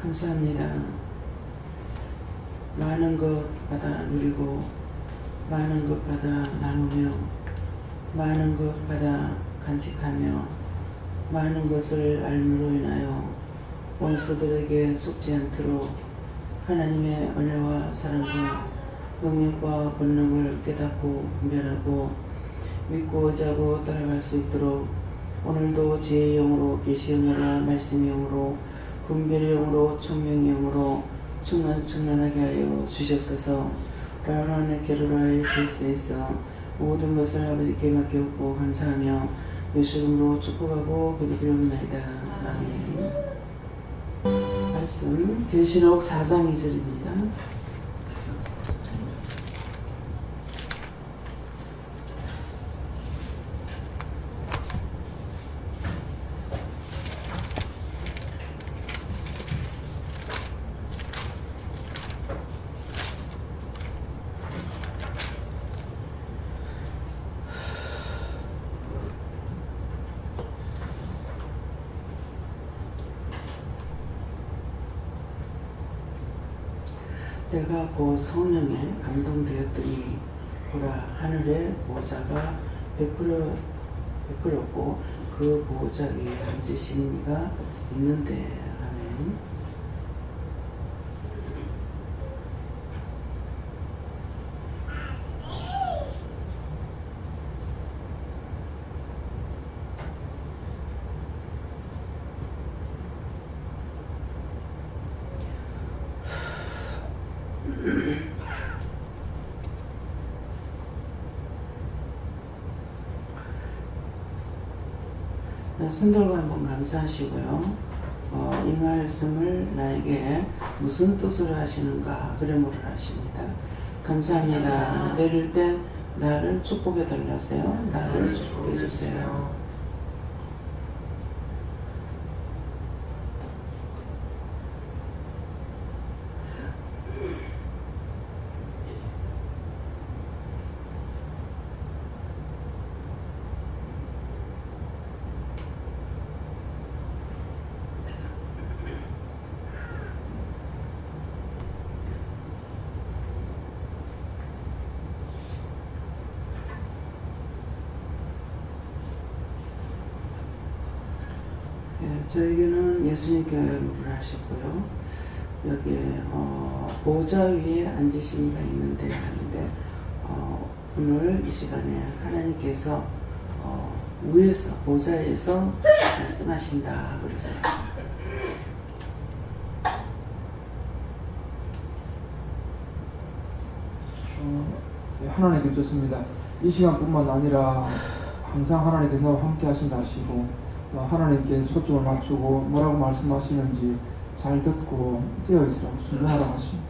감사합니다. 많은 것 받아 누리고 많은 것 받아 나누며 많은 것 받아 간직하며 많은 것을 알므로 인하여 원수들에게 속지 않도록 하나님의 은혜와 사랑과 능력과 권능을 깨닫고 분별하고 믿고 의지하고 따라갈 수 있도록 오늘도 지혜의 영으로 계시의 영으로 말씀의 영으로 분별의 영으로 총명의 영으로 충만하게 하여 주시옵소서. 라라네 게르라의 예수에서 모든 것을 아버지께 맡겼고 감사하며 예수님으로 축복하고 기도드리옵나이다. 아멘. 말씀 계시록 4장 2절입니다. 내가 그 성령에 감동되었더니 보라 하늘에 보좌가 베풀었고 그 보좌 위에 앉으신 이가 있는데. 아멘. 손들고 한번 감사하시고요. 이 말씀을 나에게 무슨 뜻으로 하시는가 그러므로 하십니다. 감사합니다. 내릴 때 나를 축복해 달라세요. 나를 축복해 주세요. 저에게는 예수님 교회를 하셨고요. 여기에 보좌 위에 앉으신 이가 있는데 하는데 오늘 이 시간에 하나님께서 위에서 보좌에서 말씀하신다 그러세요. 하나님 좋습니다. 이 시간뿐만 아니라 항상 하나님께서 너와 함께 하신다 하시고 하나님께 초점을 맞추고 뭐라고 말씀하시는지 잘 듣고 깨어있으라고 순종하라고 하십니다.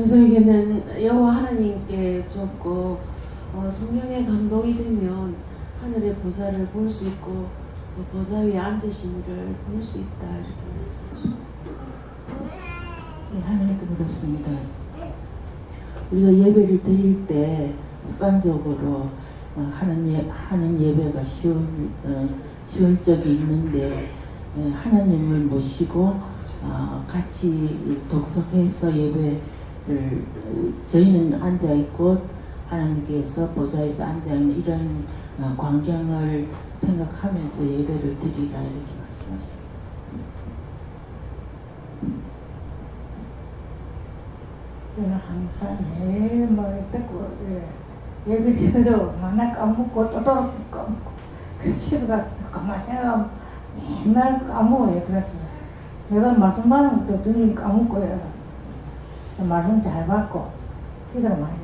저에게는 여호와 하나님께 줬고 성령의 감동이 되면 하늘의 보좌를 볼 수 있고 또 보좌 위에 앉으신 이를 볼 수 있다 이렇게 말씀하십니다. 네, 하나님께 물었습니다. 우리가 예배를 드릴 때 습관적으로 하는 예배가 쉬울 적이 있는데 하나님을 모시고 같이 독석해서 예배를 저희는 앉아있고 하나님께서 보좌에서 앉아있는 이런 광경을 생각하면서 예배를 드리라 이렇게 말씀하십니다. 저는 항상 매일 듣고 예배드려도 만날 까먹고 또 돌아서 까먹고 집에 가서 또 가만히 생각하면 맨날 까먹어요. 그래서 내가 말씀 받은 것도 들으니 까먹고요. 말씀 잘 받고 기도를 많이 해요.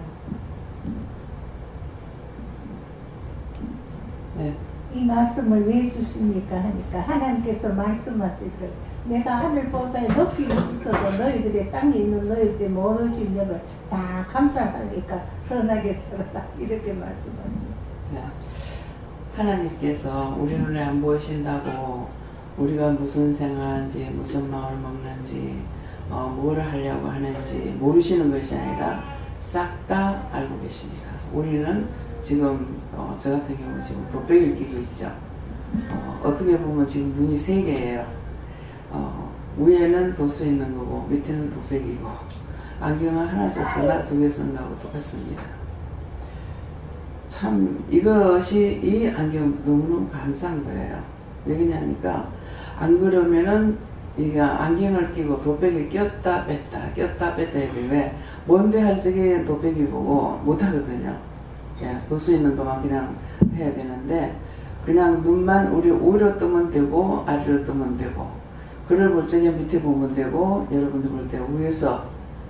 네. 이 말씀을 왜 주십니까 하니까 하나님께서 말씀하시기를 내가 하늘 보좌에 높이 있어도 너희들의 땅에 있는 너희들의 모든 심령을 다 감사하니까 선하게 살아라 이렇게 말씀하십니다. 네. 하나님께서 우리 눈에 안 보이신다고 우리가 무슨 생각하는지 무슨 마음을 먹는지 뭐를 하려고 하는지 모르시는 것이 아니라 싹 다 알고 계십니다. 우리는 지금 저 같은 경우 지금 독백일 끼고 있죠. 어떻게 보면 지금 눈이 세 개예요. 위에는 도수 있는 거고 밑에는 도백이고 안경을 하나 썼으나 두 개 쓴 거하고 똑같습니다. 참 이것이 이 안경 너무너무 감사한 거예요. 왜 그러냐니까 안 그러면은 이게 안경을 끼고 도백이 꼈다 뺐다 꼈다 뺐다 이게 왜 뭔데 할 적에 도백이 보고 못하거든요. 예, 도수 있는 것만 그냥 해야 되는데 그냥 눈만 우리 위로 뜨면 되고 아래로 뜨면 되고 글을 볼 적에 밑에 보면 되고 여러분들 볼 때 위에서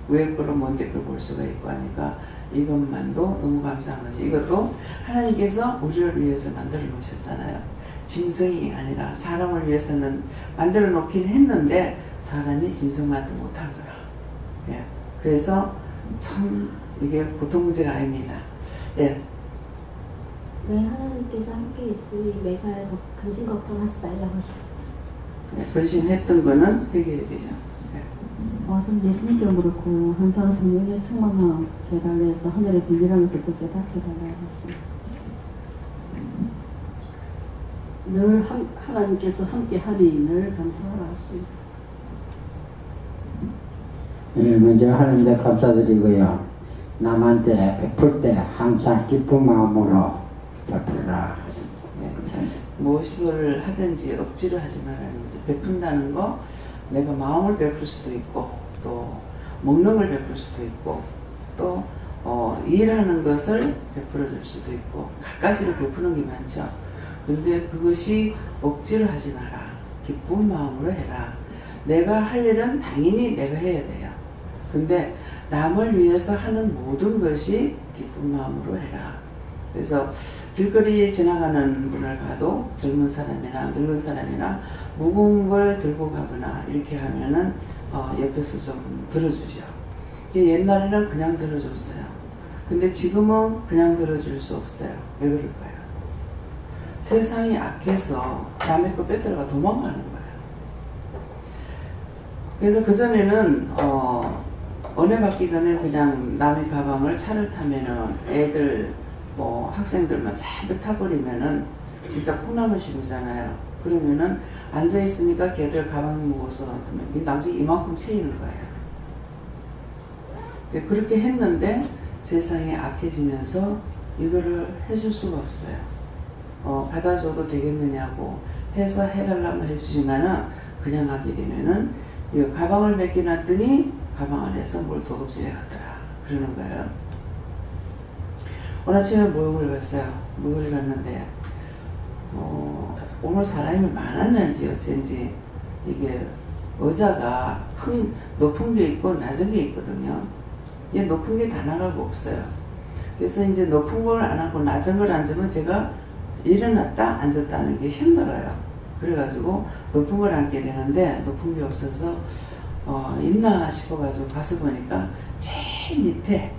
위에 거로 뭔데 그걸 볼 수가 있고 하니까 이것만도 너무 감사한 거죠. 이것도 하나님께서 우리를 위해서 만들어 놓으셨잖아요. 짐승이 아니라 사람을 위해서는 만들어 놓긴 했는데 사람이 짐승만도 못한 거라. 예. 그래서 참 이게 보통 문제가 아닙니다. 예. 네, 하나님께서 함께 있으니 매사에 근심 걱정하지 말라고 하십니다. 예, 근심했던 거는 회개해야 되죠. 선 예수님께도 그렇고 항상 성령의 충만함 해달래서 하늘의 비밀함에서 듣게 닫혀달라고 하십니다. 늘 하나님께서 함께 하니 늘 감사하라 하십니다. 예, 먼저 하나님께 감사드리고요. 남한테 베풀 때 항상 기쁜 마음으로 베풀라. 무엇을 하든지 억지로 하지 말라는 거죠. 베푼다는 거 내가 마음을 베풀 수도 있고 또 먹는 걸 베풀 수도 있고 또 일하는 것을 베풀어 줄 수도 있고 갖가지로 베푸는 게 많죠. 근데 그것이 억지로 하지 마라. 기쁜 마음으로 해라. 내가 할 일은 당연히 내가 해야 돼요. 근데 남을 위해서 하는 모든 것이 기쁜 마음으로 해라. 그래서 길거리 지나가는 분을 봐도 젊은 사람이나 늙은 사람이나 무거운 걸 들고 가거나 이렇게 하면은 옆에서 좀 들어주죠. 옛날에는 그냥 들어줬어요. 근데 지금은 그냥 들어줄 수 없어요. 왜 그럴까요? 세상이 악해서 남의 거 뺏들어가 도망가는 거예요. 그래서 그전에는 은혜 받기 전에 그냥 남의 가방을 차를 타면은 애들 학생들만 잔뜩 타버리면은 진짜 콩나물 시루잖아요. 그러면은 앉아있으니까 걔들 가방 무거워서 나중에 이만큼 채이는 거예요. 근데 그렇게 했는데 세상이 악해지면서 이거를 해줄 수가 없어요. 받아줘도 되겠느냐고 해서 해달라고 해주지만은 그냥 하게 되면은 이 가방을 맡겨놨더니 가방 안에서 뭘 도둑질해 갔더라 그러는 거예요. 오늘 아침에 목욕을 갔어요. 목욕을 갔는데 오늘 사람이 많았는지 어쩐지 이게 의자가 큰 높은 게 있고 낮은 게 있거든요. 이게 높은 게 다 나가고 없어요. 그래서 이제 높은 걸 안 하고 낮은 걸 앉으면 제가 일어났다 앉았다 하는 게 힘들어요. 그래가지고 높은 걸 앉게 되는데 높은 게 없어서 있나 싶어가지고 가서 보니까 제일 밑에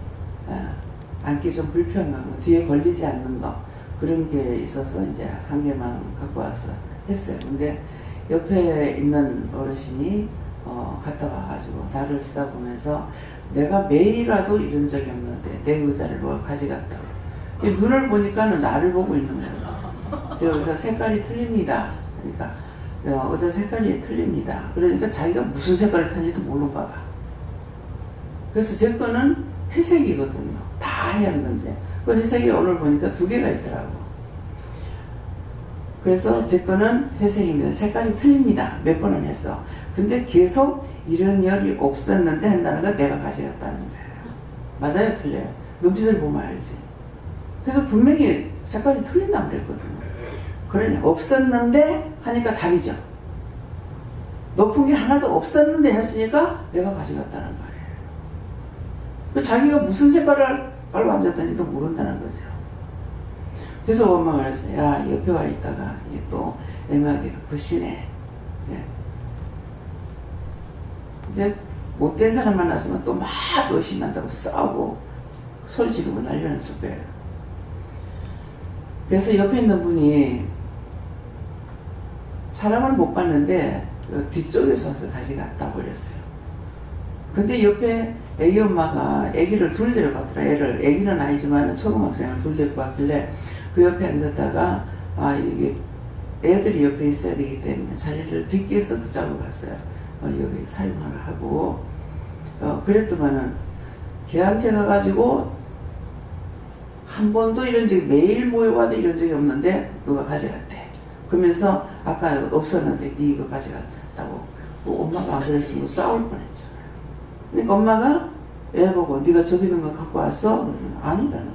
앉기 좀 불편한 거, 뒤에 걸리지 않는 거 그런 게 있어서 이제 한 개만 갖고 와서 했어요. 근데 옆에 있는 어르신이 갔다 와가지고 나를 쳐다보면서 내가 매일 와도 이런 적이 없는데 내 의자를 누가 가져갔다고. 눈을 보니까는 나를 보고 있는 거예요. 제 의자 색깔이 틀립니다. 그러니까 의자 색깔이 틀립니다. 그러니까 자기가 무슨 색깔을 타는지도 모르는 거야. 그래서 제 거는 회색이거든요. 다 하얀 건데 그 회색이 오늘 보니까 2개가 있더라고. 그래서 제 거는 회색입니다. 색깔이 틀립니다. 몇 번을 했어. 근데 계속 이런 열이 없었는데 한다는 건 내가 가져갔다는 거예요. 맞아요? 틀려요? 눈빛을 보면 알지. 그래서 분명히 색깔이 틀린다고 그랬거든요. 그러냐 없었는데 하니까 답이죠. 높은 게 하나도 없었는데 했으니까 내가 가져갔다는 말이에요. 자기가 무슨 색깔을 깔고 앉았다니까 모른다는 거죠. 그래서 엄마가 그랬어요. 야, 옆에 와 있다가 또 애매하게도 부시네. 예. 이제 못된 사람 만났으면 또 막 의심한다고 싸우고 소리 지르고 난리났을 거예요. 그래서 옆에 있는 분이 사람을 못 봤는데 뒤쪽에서 와서 가져갔다고 그랬어요. 근데 옆에 애기 엄마가 애기를 둘 데려갔더라. 애기는 아니지만 초등학생을 둘 데리고 왔길래 그 옆에 앉았다가 이게 애들이 옆에 있어야 되기 때문에 자리를 빗기 위해서 그 짝으로 갔어요. 여기 사용하라 하고 그랬더만은 걔한테 가가지고 한 번도 이런 적이 매일 모여와도 이런 적이 없는데 누가 가져갔대. 그러면서 아까 없었는데 네 이거 가져갔다고 엄마가 안 그랬으면 싸울 뻔했잖아요. 그러니까 엄마가 애 보고 네가 저기 있는 거 갖고 왔어? 아니라는 거야.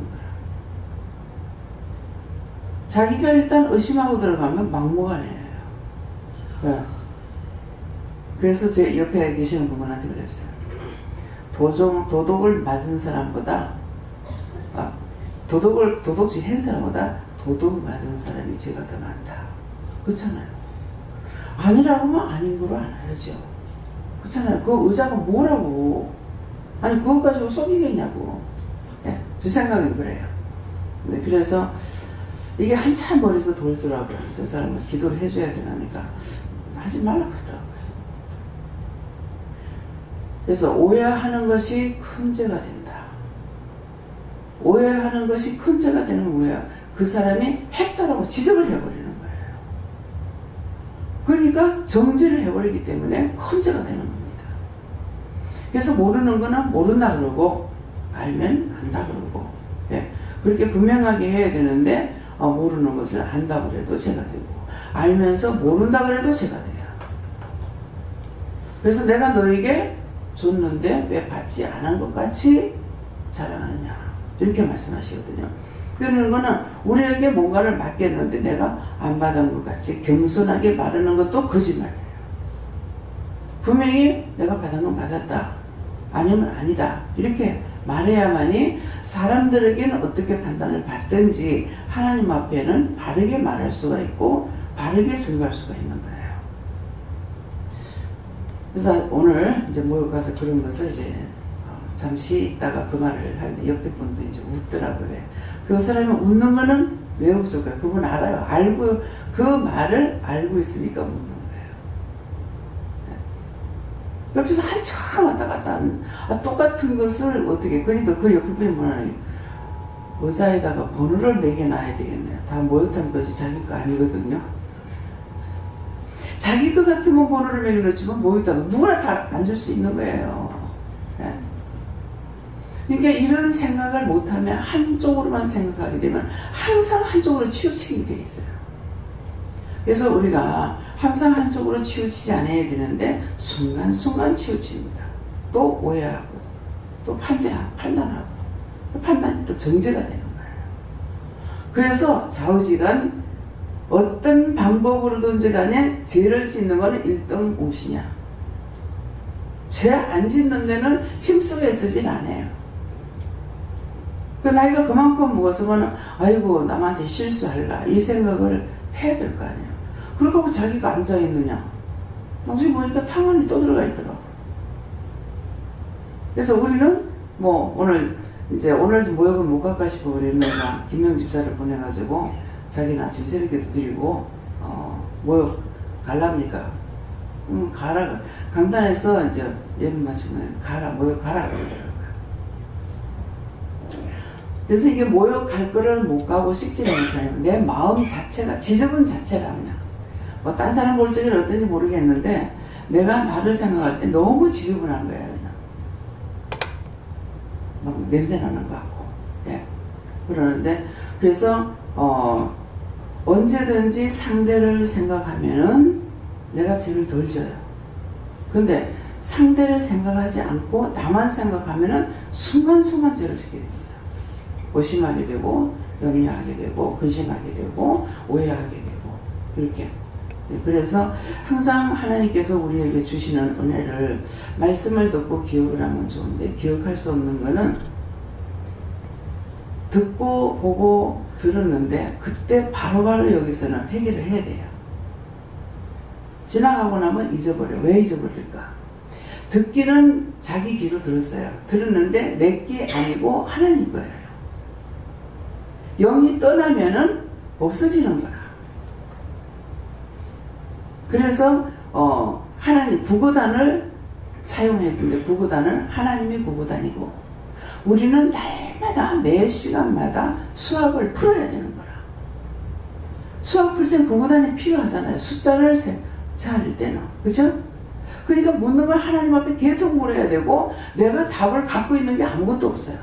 자기가 일단 의심하고 들어가면 막무가내예요. 네. 그래서 제 옆에 계시는 분한테 그랬어요. 도둑을 맞은 사람보다 도둑질 한 사람보다 도둑 맞은 사람이 죄가 더 많다. 그렇잖아요. 아니라고 하면 아닌 거로 알아야죠. 그렇잖아요. 그 의자가 뭐라고. 아니 그거 가지고 속이겠냐고. 예, 제 생각은 그래요. 네, 그래서 이게 한참 머리에서 돌더라고요. 저 사람은 기도를 해줘야 되니까 하지 말라고 하더라고요. 그래서 오해하는 것이 큰 죄가 된다. 오해하는 것이 큰 죄가 되는 건 뭐예요? 그 사람이 했다라고 지적을 해버리는 거예요. 그러니까 정죄를 해버리기 때문에 큰 죄가 되는 겁니다. 그래서 모르는 거는 모른다 그러고 알면 안다 그러고 예, 그렇게 분명하게 해야 되는데 모르는 것을 안다고 해도 죄가 되고 알면서 모른다 그래도 죄가 돼요. 그래서 내가 너에게 줬는데 왜 받지 않은 것 같이 자랑하느냐 이렇게 말씀하시거든요. 그러는 거는 우리에게 뭔가를 맡겼는데 내가 안 받은 것 같이 겸손하게 말하는 것도 거짓말이에요. 분명히 내가 받은 건 받았다 아니면 아니다 이렇게 말해야만이 사람들에게는 어떻게 판단을 받든지 하나님 앞에는 바르게 말할 수가 있고 바르게 증거할 수가 있는 거예요. 그래서 오늘 이제 모여 가서 그런 것을 이제 잠시 있다가 그 말을 하는데 옆에 분도 이제 웃더라고요. 그 사람이 웃는 거는 왜 웃을까요? 그분 알아요. 알고 그 말을 알고 있으니까 웃는 거예요. 옆에서 한참 왔다 갔다 하는 똑같은 것을 어떻게 그러니까 그 옆에 분이 뭐라는 의자에다가 번호를 매겨놔야 되겠네요. 다 모욕한 것이 자기 거 아니거든요. 자기 거 같으면 번호를 매겨놓지만 모욕하면 누구나 다 앉을 수 있는 거예요. 네. 그러니까 이런 생각을 못하면 한쪽으로만 생각하게 되면 항상 한쪽으로 치우치게 돼 있어요. 그래서 우리가 항상 한쪽으로 치우치지 않아야 되는데 순간순간 치우칩니다. 또 오해하고 또 판단하고 판단이 또 정죄가 되는 거예요. 그래서 좌우지간 어떤 방법으로든지 간에 죄를 짓는 것은 1등 무엇이냐. 죄 안 짓는 데는 힘쓰고 애쓰진 않아요. 그 나이가 그만큼 먹었으면 아이고 남한테 실수할라 이 생각을 해야 될 거 아니에요. 그러고 자기가 앉아있느냐. 나중에 보니까 탕 안에 또 들어가 있더라고. 그래서 우리는 뭐 오늘도 모욕을 못 갈까 싶어 그랬는데 김명 집사를 보내가지고 자기는 아침 새벽에도 드리고 모욕 갈랍니까? 가라. 강단에서 이제 예배 마치면 가라 모욕 가라 그러더라고요. 그래서 이게 모욕할 거를 못 가고 식지를 못해요. 내 마음 자체가 지저분 자체가 그냥 뭐 딴 사람 볼 적에는 어떤지 모르겠는데 내가 나를 생각할 때 너무 지저분한 거예요. 그냥 막 냄새 나는 것 같고 예. 그러는데 그래서 언제든지 상대를 생각하면은 내가 죄를 덜 져요. 근데 상대를 생각하지 않고 나만 생각하면은 순간순간 죄를 지게 됩니다. 의심하게 되고 염려하게 되고 근심하게 되고 오해하게 되고 이렇게. 그래서 항상 하나님께서 우리에게 주시는 은혜를 말씀을 듣고 기억을 하면 좋은데 기억할 수 없는 거는 듣고 보고 들었는데 그때 바로바로 여기서는 회개를 해야 돼요. 지나가고 나면 잊어버려. 왜 잊어버릴까? 듣기는 자기 귀로 들었어요. 들었는데 내 귀 아니고 하나님 거예요. 영이 떠나면은 없어지는 거야. 그래서 하나님 구구단을 사용했는데 구구단은 하나님의 구구단이고 우리는 날마다 매 시간마다 수학을 풀어야 되는 거라. 수학 풀 때는 구구단이 필요하잖아요. 숫자를 세할 때는. 그죠? 그러니까 묻는 걸 하나님 앞에 계속 물어야 되고 내가 답을 갖고 있는 게 아무것도 없어요.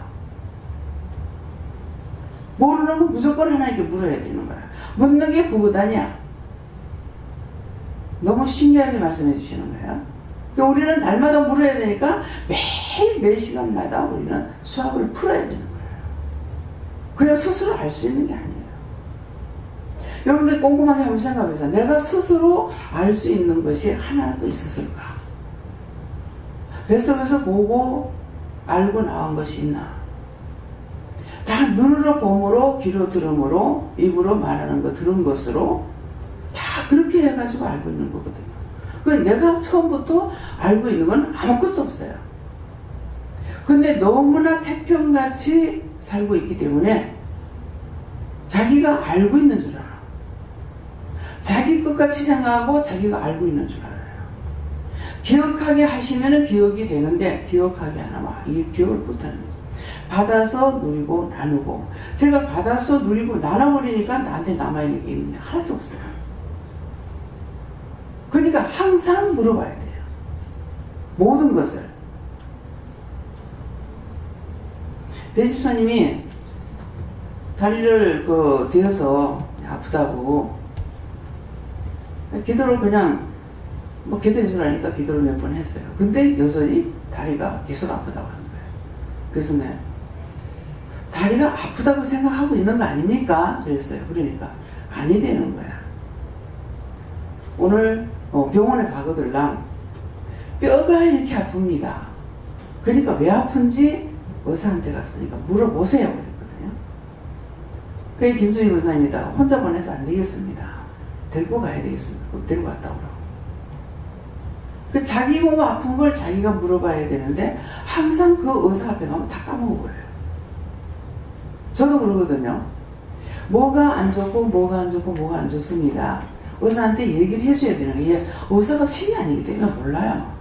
모르는 건 무조건 하나님께 물어야 되는 거야. 묻는 게 구구단이야. 너무 신기하게 말씀해 주시는 거예요. 그러니까 우리는 날마다 물어야 되니까 매일 매 시간마다 우리는 수학을 풀어야 되는 거예요. 그래야 스스로 알 수 있는 게 아니에요. 여러분들 꼼꼼하게 한번 생각해보세요. 내가 스스로 알 수 있는 것이 하나라도 있었을까? 뱃속에서 보고 알고 나온 것이 있나? 다 눈으로 봄으로 귀로 들음으로 입으로 말하는 거 들은 것으로 다 그렇게 해가지고 알고 있는 거거든요. 그 내가 처음부터 알고 있는 건 아무것도 없어요. 근데 너무나 태평같이 살고 있기 때문에 자기가 알고 있는 줄 알아. 자기 것같이 생각하고 자기가 알고 있는 줄 알아요. 기억하게 하시면은 기억이 되는데 기억하게 안 하면 이 기억을 못하는 거예요. 받아서 누리고 나누고 제가 받아서 누리고 나눠버리니까 나한테 남아있는 게 있는데 하나도 없어요. 그러니까 항상 물어봐야 돼요. 모든 것을. 배 집사님이 다리를 대어서 아프다고 기도를 그냥 뭐 기도해 주라니까 기도를 몇 번 했어요. 근데 여전히 다리가 계속 아프다고 하는 거예요. 그래서 내가 다리가 아프다고 생각하고 있는 거 아닙니까? 그랬어요. 그러니까 아니 되는 거야. 오늘 병원에 가거들랑 뼈가 이렇게 아픕니다. 그러니까 왜 아픈지 의사한테 갔으니까 물어보세요. 그랬거든요. 그게 김수희 의사입니다. 혼자 보내서 안 되겠습니다. 데리고 가야 되겠습니다. 데리고 갔다 오라고. 그 자기 몸 아픈 걸 자기가 물어봐야 되는데 항상 그 의사 앞에 가면 다 까먹어버려요. 저도 그러거든요. 뭐가 안 좋고 뭐가 안 좋고 뭐가 안 좋습니다. 의사한테 얘기를 해줘야 되는 거예요. 의사가 신이 아니기 때문에 몰라요.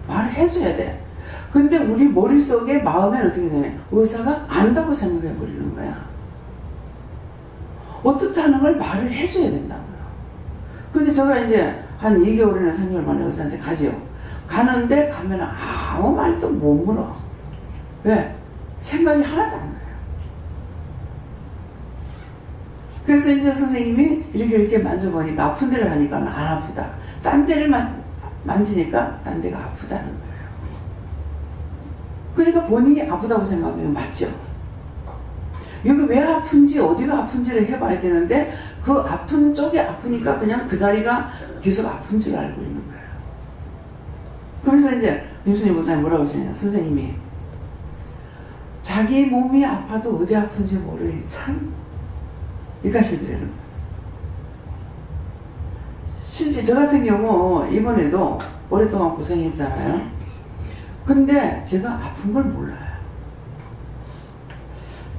말을 해줘야 돼. 근데 우리 머릿속에 마음에 어떻게 생각해? 의사가 안다고 생각해 버리는 거야. 어떻다는 걸 말을 해줘야 된다고요. 근데 제가 이제 한 2개월이나 3개월 만에 의사한테 가죠. 가는데 가면 아무 말도 못 물어. 왜? 생각이 하나도 안 나요. 그래서 이제 선생님이 이렇게 만져보니까 아픈 데를 하니까 안 아프다. 딴 데를 만지니까 딴 데가 아프다는 거예요. 그러니까 본인이 아프다고 생각하면 맞죠. 여기 왜 아픈지 어디가 아픈지를 해봐야 되는데 그 아픈 쪽이 아프니까 그냥 그 자리가 계속 아픈 줄 알고 있는 거예요. 그래서 이제 김순희 목사님 뭐라고 하시냐. 선생님이 자기 몸이 아파도 어디 아픈지 모르니 참 이렇게 하시더래요. 실제 저 같은 경우 이번에도 오랫동안 고생했잖아요. 근데 제가 아픈 걸 몰라요.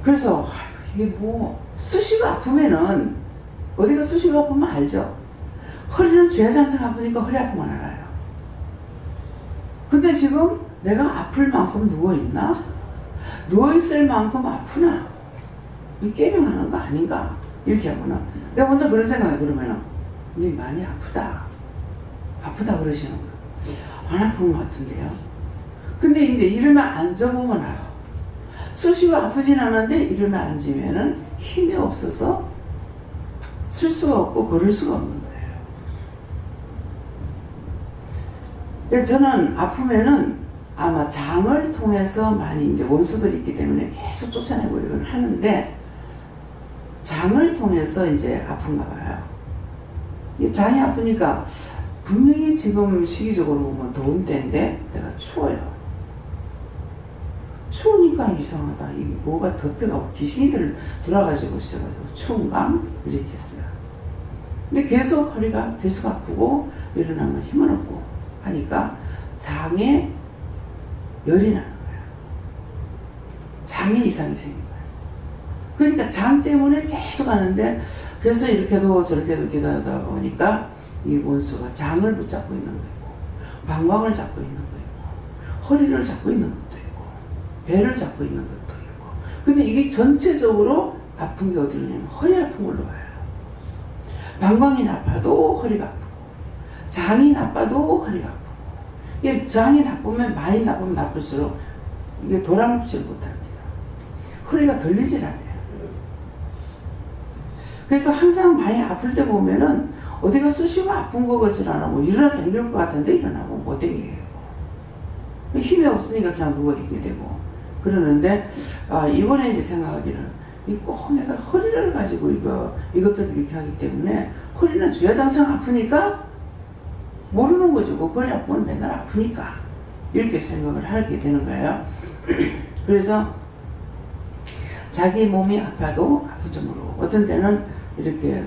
그래서 이게 뭐 수시가 아프면은 어디가 수시가 아프면 알죠. 허리는 죄장창 아프니까 허리 아프면 알아요. 근데 지금 내가 아플 만큼 누워있나? 누워있을 만큼 아프나? 이 깨명하는 거 아닌가? 이렇게 하거나 내가 먼저 그런 생각이 그러면은 니 많이 아프다 그러시는 거예요. 안 아픈 것 같은데요. 근데 이제 일어나 앉아보면 알아. 수시가 아프진 않은데 일어나 앉으면은 힘이 없어서 쓸 수가 없고 걸을 수가 없는 거예요. 그래서 저는 아프면은 아마 장을 통해서 많이 이제 원수들이 있기 때문에 계속 쫓아내고 이건 하는데 장을 통해서 이제 아픈가 봐요. 장이 아프니까 분명히 지금 시기적으로 보면 더운 때인데 내가 추워요. 추우니까 이상하다. 이 뭐가 덮여가고 귀신이 들어가지고 있어가지고 추운가? 이렇게 했어요. 근데 계속 허리가 계속 아프고 일어나면 힘은 없고 하니까 장에 열이 나는 거예요. 장에 이상이 생긴 거예요. 그러니까 장 때문에 계속 하는데 그래서 이렇게도 저렇게도 기도하다 보니까 이 원수가 장을 붙잡고 있는 거고 방광을 잡고 있는 거고 허리를 잡고 있는 것도 있고 배를 잡고 있는 것도 있고 근데 이게 전체적으로 아픈 게 어디로 냐면 허리 아픈 걸로 와요. 방광이 나빠도 허리가 아프고, 장이 나빠도 허리가 아프고, 이게 장이 나쁘면 많이 나쁘면 나쁠수록 이게 돌아눕지를 못합니다. 허리가 들리질 않아요. 그래서 항상 많이 아플 때 보면은 어디가 쑤시고 아픈 거 같질 않고 일어나기 힘들 것 같은데 일어나고 못 댕기게 되고, 힘이 없으니까 그냥 누워 있게 되고 그러는데, 이번에 이제 생각하기는 꼭 내가 허리를 가지고 이것들을 이렇게 하기 때문에 허리는 주야장창 아프니까 모르는 거죠. 그 허리 아프면 맨날 아프니까 이렇게 생각을 하게 되는 거예요. 그래서 자기 몸이 아파도 아프점으로 어떤 때는 이렇게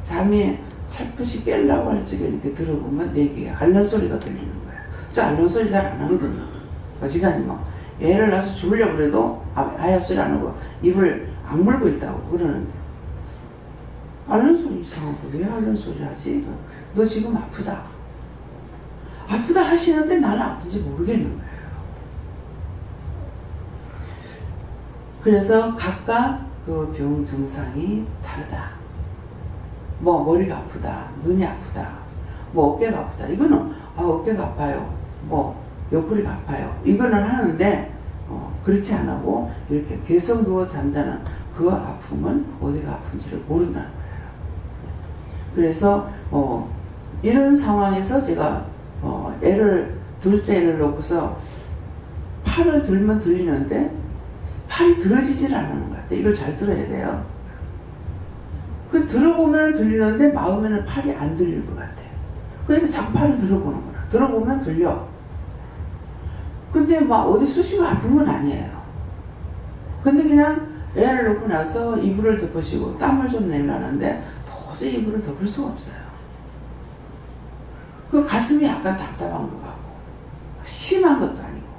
잠이 살포시 깨려고 할 적에 이렇게 들어보면 내 귀에 앓는 소리가 들리는 거예요. 저 앓는 소리 잘 안 하거든요. 어지간히 뭐 애를 낳아서 죽으려고 그래도 아야 소리 안 하고 입을 악물고 있다고 그러는데, 앓는 소리 이상하고 왜 앓는 소리 하지? 너 지금 아프다. 아프다 하시는데 나는 아픈지 모르겠는 거예요. 그래서 각각 그 병 증상이 다르다. 뭐 머리가 아프다, 눈이 아프다, 뭐 어깨가 아프다. 이거는 어깨가 아파요, 뭐 옆구리가 아파요. 이거는 하는데 그렇지 안 하고 이렇게 계속 누워 잠자는 그 아픔은 어디가 아픈지를 모른다는 거예요. 그래서 이런 상황에서 제가 둘째 애를 놓고서 팔을 들면 들리는데 팔이 들어지질 않는 것 같아요. 이걸 잘 들어야 돼요. 그 들어보면 들리는데 마음에는 팔이 안 들릴 것 같아요. 그러니까 자꾸 팔을 들어보는구나. 들어보면 들려. 근데 막 어디 쑤시고 아픈 건 아니에요. 근데 그냥 애를 놓고 나서 이불을 덮으시고 땀을 좀 내려는데 도저히 이불을 덮을 수가 없어요. 그 가슴이 약간 답답한 것 같고 심한 것도 아니고.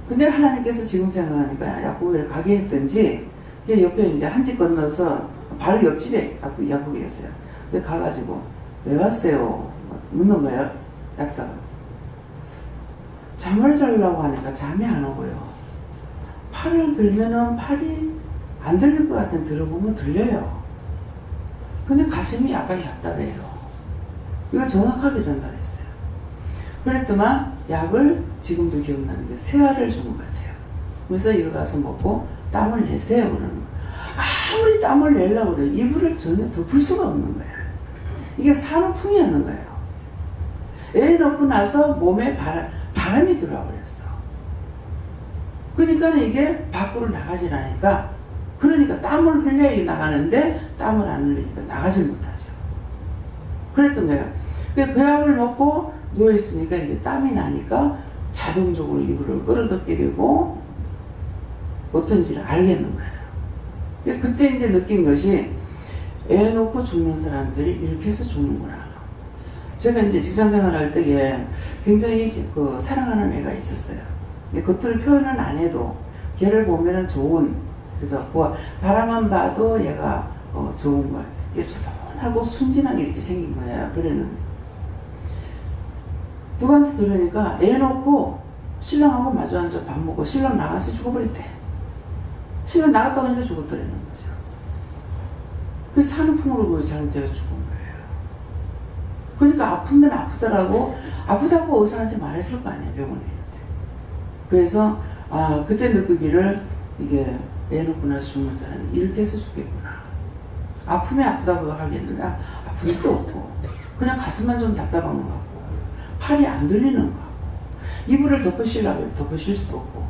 근데 하나님께서 지금 생각하니까 약국에 가게 했든지 옆에 이제 한 집 건너서 바로 옆집에 약국이 있어요. 근데 가가지고 왜 왔어요? 묻는 거예요. 약사가. 잠을 자려고 하니까 잠이 안 오고요. 팔을 들면은 팔이 안 들릴 것 같은 들어보면 들려요. 근데 가슴이 약간 답답해요. 이걸 정확하게 전달했어요. 그랬더만 약을 지금도 기억나는 게 세알을 준 것 같아요. 그래서 이거 가서 먹고 땀을 내세요 그러는 거예요. 아무리 땀을 내려고 해도 이불을 전혀 덮을 수가 없는 거예요. 이게 산후풍이었는 거예요. 애 넣고 나서 몸에 바람이 들어와 버렸어. 그러니까 이게 밖으로 나가질 않으니까, 그러니까 땀을 흘려야 나가는데 땀을 안 흘리니까 나가질 못하죠. 그랬던 거예요. 그 약을 먹고 누워있으니까 이제 땀이 나니까 자동적으로 이불을 끌어덮게 되고 어떤지를 알겠는 거예요. 그때 이제 느낀 것이 애 놓고 죽는 사람들이 이렇게 해서 죽는구나. 제가 이제 직장 생활할 때에 굉장히 사랑하는 애가 있었어요. 겉으로 표현은 안 해도 걔를 보면은 좋은, 그래서 바라만 봐도 얘가 좋은 거예요. 수선하고 순진하게 이렇게 생긴 거예요. 그랬는데 누구한테 들으니까 애 놓고 신랑하고 마주 앉아 밥 먹고 신랑 나가서 죽어버렸대. 신랑 나갔다 오니까 죽었더라는 거죠. 그래서 산후풍으로 그 잘못되어 죽은 거예요. 그러니까 아프면 아프더라고, 아프다고 의사한테 말했을 거 아니에요, 병원에 있는데. 그래서 그때 느끼기를 이게 애 놓고 나서 죽는 사람이 이렇게 해서 죽겠구나. 아프면 아프다고 하겠는데 아픈 게 없고 그냥 가슴만 좀 답답한 것 같고 팔이 안 들리는 것 같고 이불을 덮으시려고 해도 덮으실 수도 없고,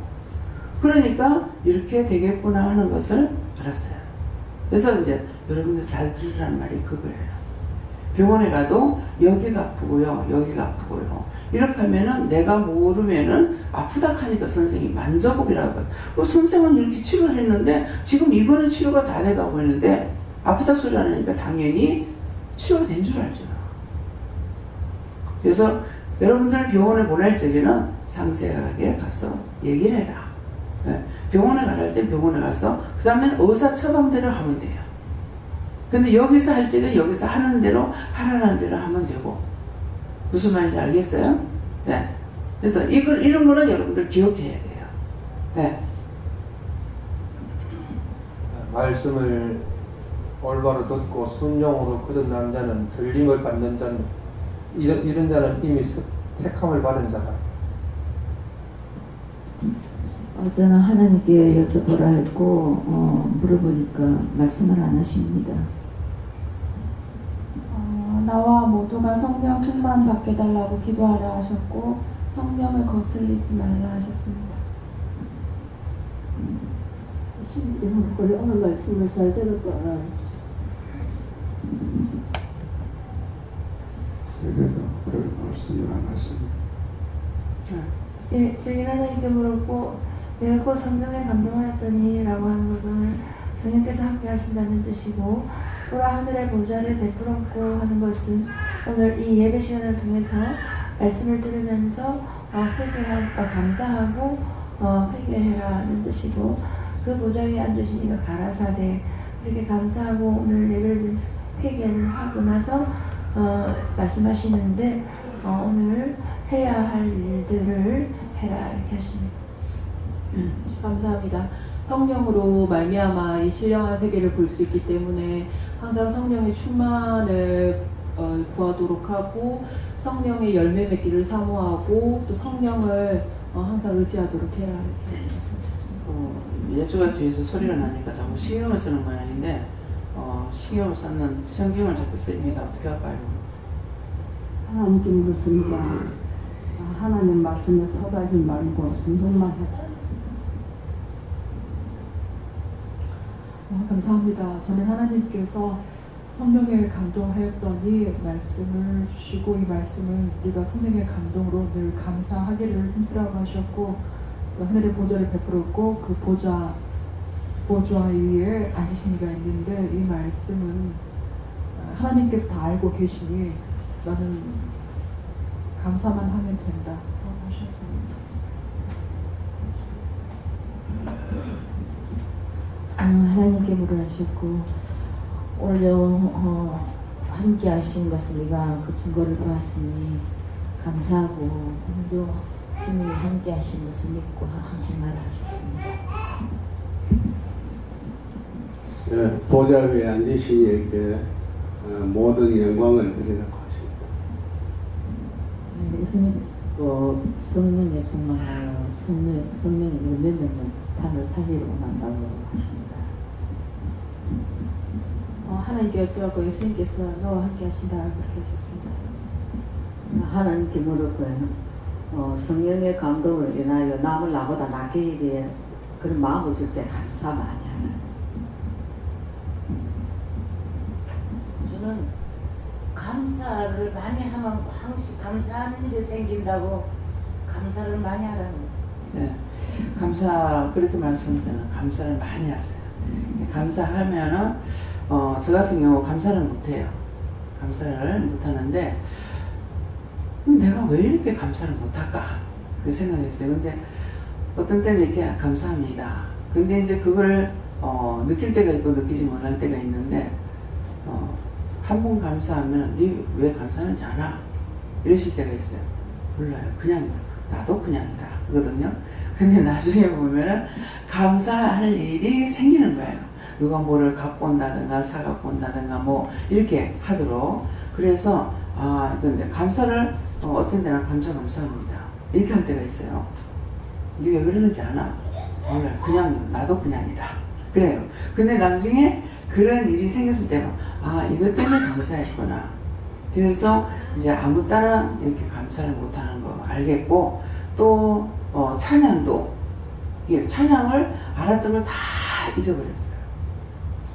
그러니까 이렇게 되겠구나 하는 것을 알았어요. 그래서 이제 여러분들 잘 들으라는 말이 그거예요. 병원에 가도 여기가 아프고요, 여기가 아프고요. 이렇게 하면은 내가 모르면은 아프다 하니까 선생님이 만져보기라고 해요. 선생은 이렇게 치료를 했는데 지금 이거는 치료가 다 돼가고 있는데 아프다 소리 안 하니까 당연히 치료가 된 줄 알죠. 그래서 여러분들 병원에 보낼 적에는 상세하게 가서 얘기를 해라. 병원에 가랄 때 병원에 가서 그 다음엔 의사 처방대로 하면 돼요. 근데 여기서 할 적에 여기서 하는 대로 하라는 대로 하면 되고, 무슨 말인지 알겠어요? 네. 그래서 이런 거는 여러분들 기억해야 돼요. 네. 말씀을 올바로 듣고 순종으로 거듭나는 자는 들림을 받는 자는 이런 자는 이미 택함을 받은 자다. 저는 하나님께 여쭤보라 했고 물어보니까 말씀을 안 하십니다. 나와 모두가 성령 충만 받게 달라고 기도하라 하셨고 성령을 거슬리지 말라 하셨습니다. 오늘 말씀을 잘 들었구나. 그래도 별 말씀을 안 하십니다. 예, 저희 하나님께 물었고 내가 곧 성령에 감동하였더니 라고 하는 것은 성령께서 함께 하신다는 뜻이고 보라 하늘의 보좌를 베풀었고 하는 것은 오늘 이 예배 시간을 통해서 말씀을 들으면서 감사하고 회개해라는 뜻이고 그 보좌 위에 앉으신 이가 가라사대 이렇게 감사하고 오늘 예배를 회개를 하고 나서 말씀하시는데 오늘 해야 할 일들을 해라 이렇게 하십니다. 감사합니다. 성령으로 말미암아 이 신령한 세계를 볼 수 있기 때문에 항상 성령의 충만을 구하도록 하고 성령의 열매 맺기를 사모하고 또 성령을 항상 의지하도록 해라 이렇게 말씀드렸습니다. 예주가 뒤에서 소리가 나니까 자꾸 신경을 쓰는 모양인데 신경을 쓰는 성경을 자꾸 씁니다. 어떻게 할까요? 하나님께 묻습니다. 하나님 말씀을 터가지 말고 순종만 해라. 감사합니다. 저는 하나님께서 성령에 감동하였더니 말씀을 주시고 이 말씀은 네가 성령의 감동으로 늘 감사하기를 힘쓰라고 하셨고 하늘의 보좌를 베풀었고 그 보좌 위에 앉으신 이가 있는데 이 말씀은 하나님께서 다 알고 계시니 나는 감사만 하면 된다 라고 하셨습니다. 하나님께 물어하셨고 오늘 함께 하신 것을 우리가 그 증거를 보았으니 감사하고 오늘도 주님이 함께 하신 것을 믿고 행하라 하셨습니다. 보좌 위에 앉으신 이에게 모든 영광을 드리라고 하십니다. 예수님 성령에 충만하여 성령의 열매 맺는 삶을 살기를 원한다고 하십니다. 하나님께 여쭤봤고 예수님께서 너와 함께 하신다 그렇게 하셨습니다. 하나님께 물었고요. 성령의 감동을 인하여 남을 나보다 낫게 위해 그런 마음을 줄 때 감사 많이 하는. 저는 감사를 많이 하면 항상 감사하는 일이 생긴다고 감사를 많이 하라는 거예요. 네, 감사 그렇게 말씀드리면 감사를 많이 하세요. 감사하면은 저 같은 경우 감사를 못해요. 감사를 못하는데 내가 왜 이렇게 감사를 못할까 그 생각했어요. 근데 어떤 때는 이렇게 감사합니다. 근데 이제 그걸 느낄 때가 있고 느끼지 못할 때가 있는데 한 번 감사하면 네 왜 감사하는지 아나? 이러실 때가 있어요. 몰라요. 그냥 나도 그냥이다 그거든요. 근데 나중에 보면은 감사할 일이 생기는 거예요. 누가 뭐를 갖고 온다든가 사갖고 온다든가 뭐 이렇게 하도록. 그래서 근데 감사를 어떤 때는 감사합니다 이렇게 할 때가 있어요. 니 왜 그러는지 아나? 몰라요. 그냥 나도 그냥이다 그래요. 근데 나중에 그런 일이 생겼을 때는 이것 때문에 감사했구나. 그래서 이제 아무 때나 이렇게 감사를 못하는 거 알겠고 또 찬양도 찬양을 알았던 걸 다 잊어버렸어요.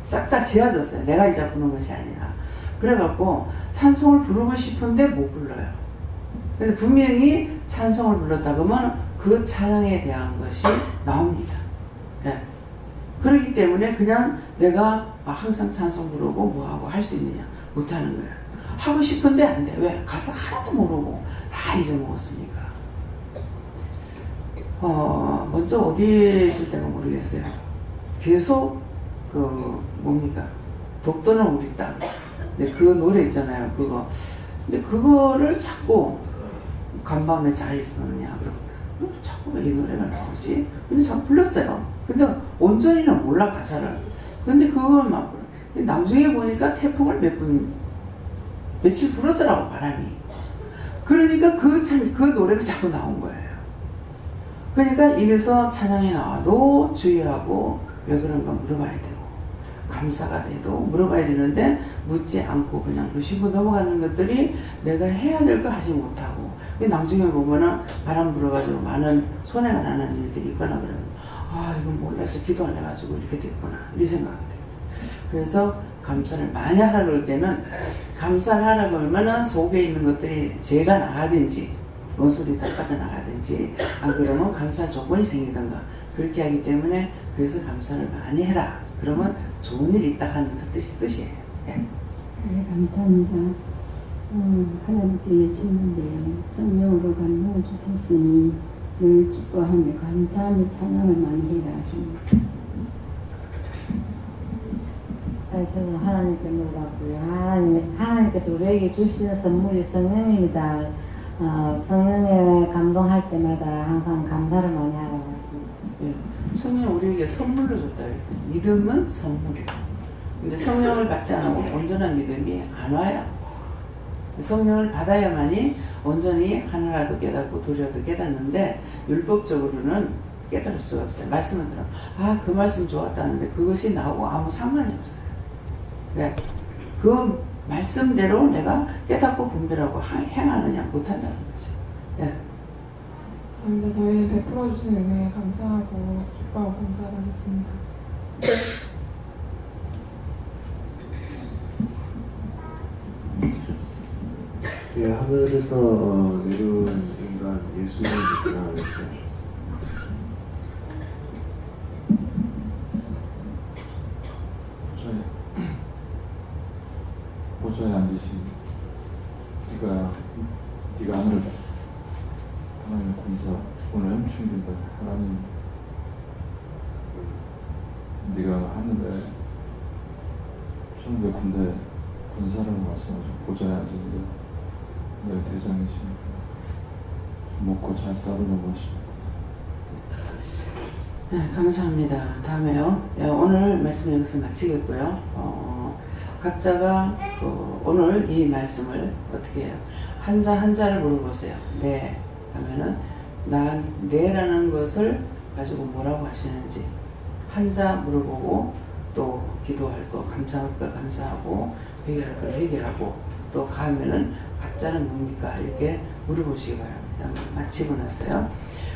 싹 다 지워졌어요. 내가 이제 부르는 것이 아니라. 그래갖고 찬송을 부르고 싶은데 못 불러요. 근데 분명히 찬송을 불렀다 그러면 그 찬양에 대한 것이 나옵니다. 네. 그렇기 때문에 그냥 내가 항상 찬송 부르고 뭐하고 할 수 있느냐 못하는 거예요. 하고 싶은데 안 돼. 왜? 가사 하나도 모르고 다 잊어먹었으니까. 먼저 어디에 있을 때가 모르겠어요. 계속 뭡니까? 독도는 우리 땅. 근데 그 노래 있잖아요. 그거. 근데 그거를 자꾸 간밤에 잘 있었느냐 그러고 자꾸 왜 이 노래가 나오지? 근데 자꾸 불렀어요. 근데 온전히는 몰라 가사를. 근데 그걸 막 나중에 보니까 태풍을 며칠 불었더라고, 바람이. 그러니까 그 노래가 자꾸 나온 거예요. 그러니까 입에서 찬양이 나와도 주의하고 왜 그런가 물어봐야 되고, 감사가 돼도 물어봐야 되는데 묻지 않고 그냥 무시고 넘어가는 것들이 내가 해야 될 거 하지 못하고, 나중에 보면은 바람 불어가지고 많은 손해가 나는 일들이 있거나 그러면 이건 몰라서 기도 안 해가지고 이렇게 됐구나, 이 생각이 돼요. 그래서 감사를 많이 하라 그럴 때는, 감사를 하라고 하면은 속에 있는 것들이 죄가 나가든지 원수들이 다 빠져나가든지 안 그러면 감사할 조건이 생기던가 그렇게 하기 때문에, 그래서 감사를 많이 해라. 그러면 좋은 일이 있다 하는 그 뜻이에요. 네. 네, 감사합니다. 하나님께 여쭙는데 성령으로 감동을 주셨으니 늘 기뻐하며 감사하며 찬양을 많이 해라 하십니다. 저는 하나님께 놀랐고요. 하나님께서 우리에게 주시는 선물이 성령입니다. 성령에 감동할 때마다 항상 감사를 많이 하라고 하십니다. 예. 성령 우리에게 선물로 줬다. 믿음은 선물이에요. 근데 성령을 받지 않으면 온전한 믿음이 안 와요. 성령을 받아야만이 온전히 하나라도 깨닫고 둘이라도 깨닫는데, 율법적으로는 깨달을 수가 없어요. 말씀을 들으면 그 말씀 좋았다는데 그것이 나하고 아무 상관이 없어요. 네. 그 말씀대로 내가 깨닫고 분별하고 행하느냐 못한다는 거죠. 네. 감사합니다. 저희는 베풀어 주신 은혜에 감사하고 기뻐하고 감사하겠습니다. 예, 하늘에서 내려온 인간 예수님이구나 이렇게 하셨습니다. 보좌에 앉으신 네가 하늘을 하나님의 군사 오늘 훔친다. 하나님 네가 하늘에 천국의 군사라고 말씀하시고 보좌에 앉았는데 내 대장이시니까 먹고 잘 따르려고 하십니다. 네, 감사합니다. 다음에요. 오늘 말씀 여기서 마치겠고요. 각자가 오늘 이 말씀을 어떻게 해요? 한자 한자를 물어보세요. 네 하면은 네라는 것을 가지고 뭐라고 하시는지 한자 물어보고, 또 기도할 거 감사할 거 감사하고, 회개할 거 회개하고, 또 가면은 가짜는 뭡니까? 이렇게 물어보시기 바랍니다. 마치고 나서요.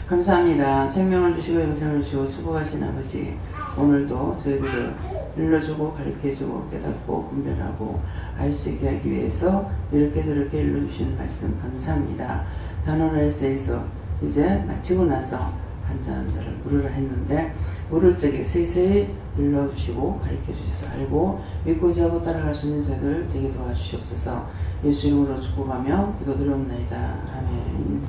감사합니다. 생명을 주시고 영생을 주시고 축복하신 아버지, 오늘도 저희들을 일러주고 가르쳐주고 깨닫고 분별하고 알 수 있게 하기 위해서 이렇게 저렇게 일러주시는 말씀 감사합니다. 단원에서 이제 마치고 나서 한자 한자를 물으라 했는데, 물을 적에 서서히 일러주시고 가르쳐주셔서 알고 믿고자 하고 따라갈 수 있는 자들 되게 도와주시옵소서. 예수 이름으로 축복하며 기도드리옵나이다. 아멘.